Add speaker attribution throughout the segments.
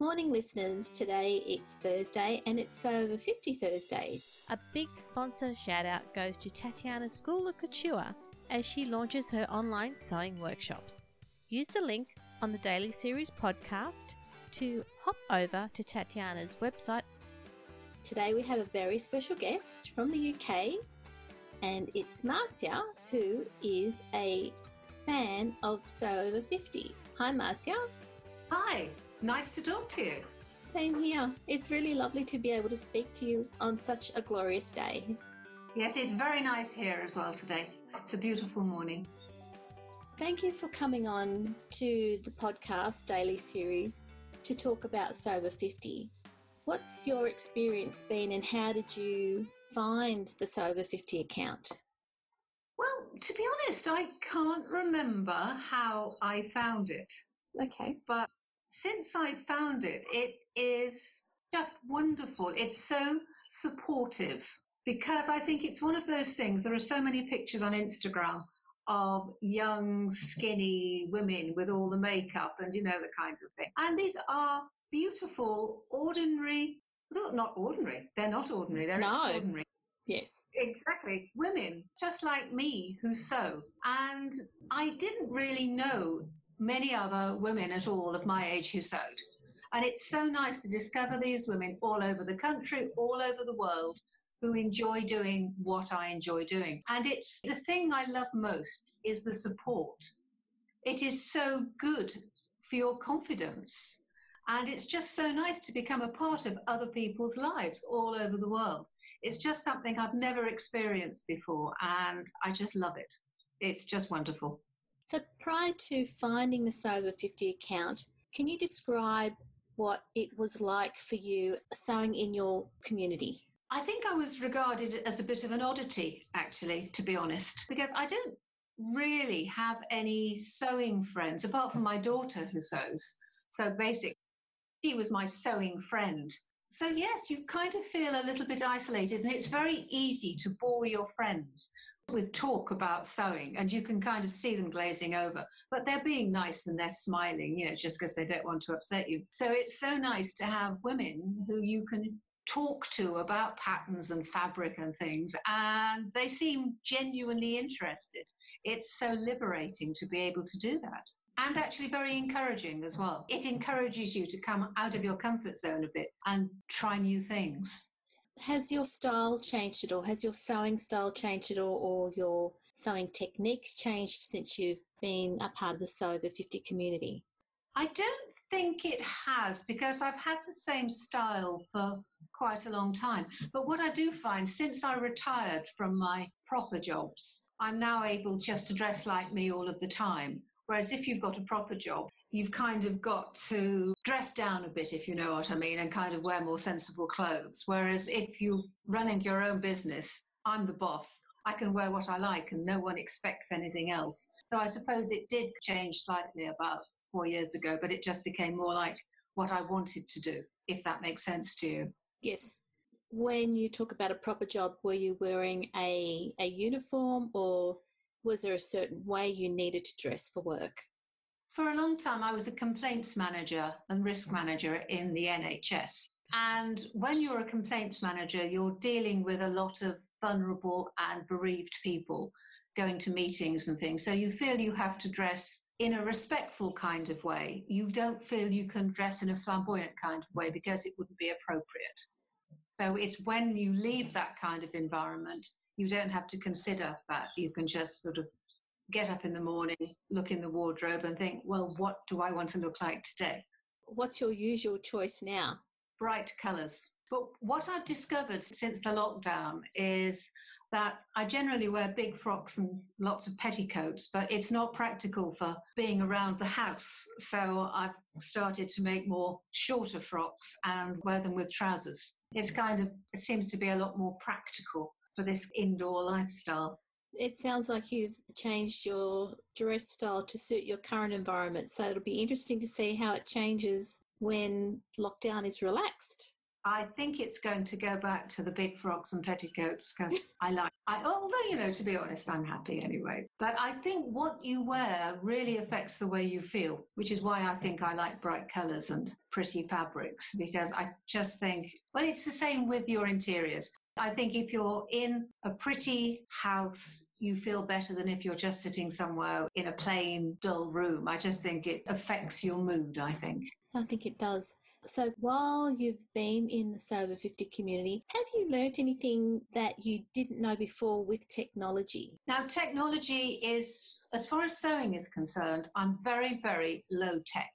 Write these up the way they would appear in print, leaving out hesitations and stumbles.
Speaker 1: Morning listeners, today it's Thursday and it's Sewover50 Thursday.
Speaker 2: A big sponsor shout out goes to Tatiana's School of Couture as she launches her online sewing workshops. Use the link on the Daily Series podcast to hop over to Tatiana's website.
Speaker 1: Today we have a very special guest from the UK and it's Marcia, who is a fan of Sewover50. Hi Marcia.
Speaker 3: Hi, nice to talk to you.
Speaker 1: Same here. It's really lovely to be able to speak to you on such a glorious day.
Speaker 3: Yes, it's very nice here as well today. It's a beautiful morning.
Speaker 1: Thank you for coming on to the podcast Daily Series to talk about Sewover50. What's your experience been and how did you find the Sewover50 account?
Speaker 3: Well, to be honest, I can't remember how I found it.
Speaker 1: Okay.
Speaker 3: But since I found it, it is just wonderful. It's so supportive because I think it's one of those things. There are so many pictures on Instagram of young, skinny women with all the makeup and, the kinds of thing. And these are beautiful, ordinary, well, not ordinary. They're not ordinary. They're extraordinary.
Speaker 1: Yes.
Speaker 3: Exactly. Women, just like me, who sew. And I didn't really know many other women at all of my age who sewed. And it's so nice to discover these women all over the country, all over the world, who enjoy doing what I enjoy doing. And it's the thing I love most is the support. It is so good for your confidence. And it's just so nice to become a part of other people's lives all over the world. It's just something I've never experienced before, and I just love it. It's just wonderful.
Speaker 1: So prior to finding the Sewover50 account, can you describe what it was like for you sewing in your community?
Speaker 3: I think I was regarded as a bit of an oddity, actually, to be honest, because I don't really have any sewing friends, apart from my daughter who sews. So basically, she was my sewing friend. So yes, you kind of feel a little bit isolated, and it's very easy to bore your friends with talk about sewing, and you can kind of see them glazing over, but they're being nice and they're smiling, just because they don't want to upset you. So it's so nice to have women who you can talk to about patterns and fabric and things, and they seem genuinely interested. It's so liberating to be able to do that. And actually very encouraging as well. It encourages you to come out of your comfort zone a bit and try new things.
Speaker 1: Has your style changed at all? Has your sewing style changed at all, or your sewing techniques changed since you've been a part of the Sewover50 community?
Speaker 3: I don't think it has, because I've had the same style for quite a long time. But what I do find, since I retired from my proper jobs, I'm now able just to dress like me all of the time. Whereas if you've got a proper job, you've kind of got to dress down a bit, if you know what I mean, and kind of wear more sensible clothes. Whereas if you're running your own business, I'm the boss. I can wear what I like and no one expects anything else. So I suppose it did change slightly about 4 years ago, but it just became more like what I wanted to do, if that makes sense to you.
Speaker 1: Yes. When you talk about a proper job, were you wearing a uniform, or was there a certain way you needed to dress for work?
Speaker 3: For a long time, I was a complaints manager and risk manager in the NHS. And when you're a complaints manager, you're dealing with a lot of vulnerable and bereaved people going to meetings and things. So you feel you have to dress in a respectful kind of way. You don't feel you can dress in a flamboyant kind of way because it wouldn't be appropriate. So it's when you leave that kind of environment, you don't have to consider that. You can just sort of get up in the morning, look in the wardrobe and think, well, what do I want to look like today?
Speaker 1: What's your usual choice now?
Speaker 3: Bright colours. But what I've discovered since the lockdown is that I generally wear big frocks and lots of petticoats, but it's not practical for being around the house. So I've started to make more shorter frocks and wear them with trousers. It seems to be a lot more practical for this indoor lifestyle.
Speaker 1: It sounds like you've changed your dress style to suit your current environment. So it'll be interesting to see how it changes when lockdown is relaxed.
Speaker 3: I think it's going to go back to the big frocks and petticoats because although, to be honest, I'm happy anyway. But I think what you wear really affects the way you feel, which is why I think I like bright colours and pretty fabrics, because I just think, well, it's the same with your interiors. I think if you're in a pretty house, you feel better than if you're just sitting somewhere in a plain, dull room. I just think it affects your mood, I think.
Speaker 1: I think it does. So while you've been in the Sewover50 community, have you learnt anything that you didn't know before with technology?
Speaker 3: Now, technology is, as far as sewing is concerned, I'm very, very low tech.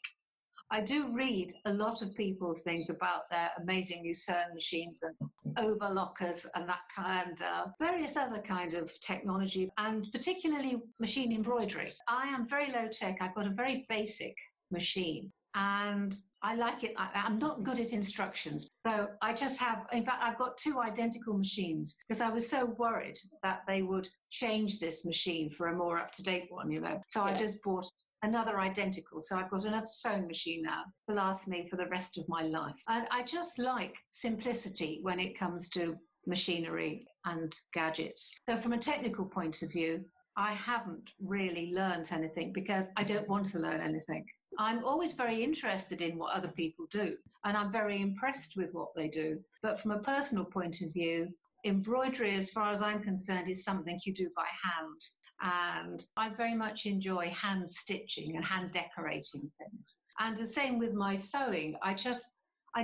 Speaker 3: I do read a lot of people's things about their amazing new sewing machines and overlockers and that kind of various other kind of technology, and particularly machine embroidery. I am very low tech. I've got a very basic machine. And I like it. I'm not good at instructions. So I just have, in fact, I've got 2 identical machines because I was so worried that they would change this machine for a more up-to-date one, So I just bought another identical. So I've got enough sewing machine now to last me for the rest of my life. And I just like simplicity when it comes to machinery and gadgets. So from a technical point of view, I haven't really learned anything because I don't want to learn anything. I'm always very interested in what other people do, and I'm very impressed with what they do. But from a personal point of view, embroidery, as far as I'm concerned, is something you do by hand. And I very much enjoy hand stitching and hand decorating things. And the same with my sewing. I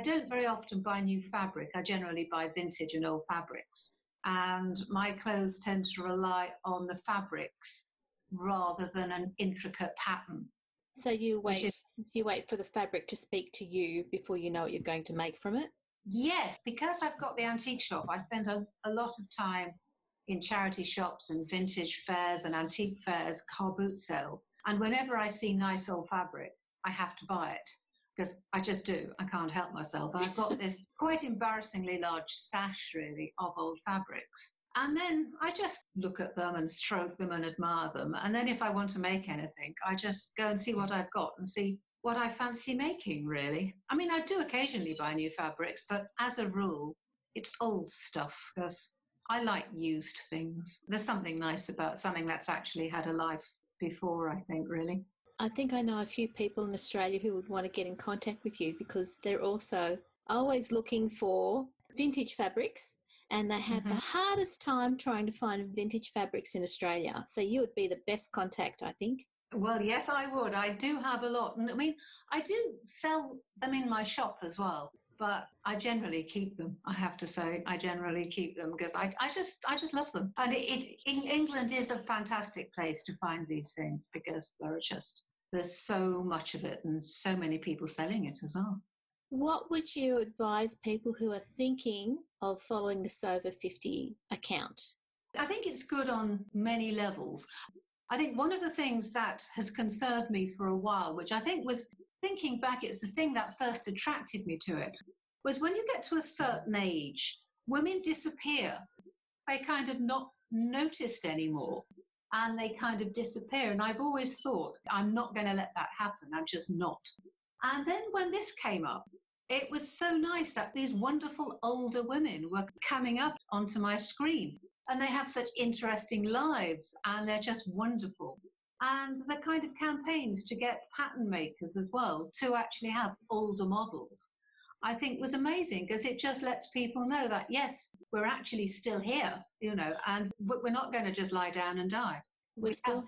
Speaker 3: don't very often buy new fabric. I generally buy vintage and old fabrics. And my clothes tend to rely on the fabrics rather than an intricate pattern.
Speaker 1: So you wait for the fabric to speak to you before you know what you're going to make from it?
Speaker 3: Yes, because I've got the antique shop, I spend a lot of time in charity shops and vintage fairs and antique fairs, car boot sales. And whenever I see nice old fabric, I have to buy it because I just do. I can't help myself. And I've got this quite embarrassingly large stash, really, of old fabrics. And then I just look at them and stroke them and admire them. And then if I want to make anything, I just go and see what I've got and see what I fancy making, really. I mean, I do occasionally buy new fabrics, but as a rule, it's old stuff because I like used things. There's something nice about something that's actually had a life before, I think, really.
Speaker 1: I think I know a few people in Australia who would want to get in contact with you because they're also always looking for vintage fabrics. And they have the hardest time trying to find vintage fabrics in Australia. So you would be the best contact, I think.
Speaker 3: Well, yes, I would. I do have a lot. And I mean, I do sell them in my shop as well, but I generally keep them. I have to say, I generally keep them because I just love them. And England is a fantastic place to find these things because there's so much of it and so many people selling it as well.
Speaker 1: What would you advise people who are thinking of following the Sewover50 account?
Speaker 3: I think it's good on many levels. I think one of the things that has concerned me for a while, which I think was, thinking back, it's the thing that first attracted me to it, was when you get to a certain age, women disappear. They kind of not noticed anymore and they kind of disappear. And I've always thought, I'm not going to let that happen. I'm just not. And then when this came up, it was so nice that these wonderful older women were coming up onto my screen. And they have such interesting lives and they're just wonderful. And the kind of campaigns to get pattern makers as well to actually have older models, I think was amazing because it just lets people know that, yes, we're actually still here, and we're not going to just lie down and die.
Speaker 1: We're still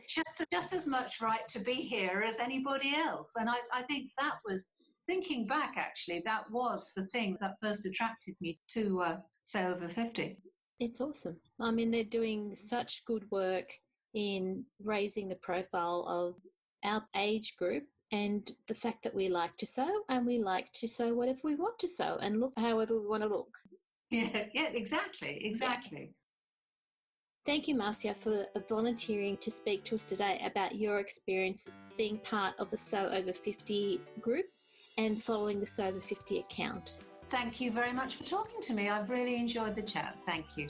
Speaker 3: just as much right to be here as anybody else. And I think that was, thinking back actually, that was the thing that first attracted me to Sewover50.
Speaker 1: It's awesome. I mean, they're doing such good work in raising the profile of our age group and the fact that we like to sew and we like to sew whatever we want to sew and look however we want to look.
Speaker 3: Yeah, exactly. Yeah.
Speaker 1: Thank you, Marcia, for volunteering to speak to us today about your experience being part of the Sewover50 group and following the Sewover50 account.
Speaker 3: Thank you very much for talking to me. I've really enjoyed the chat. Thank you.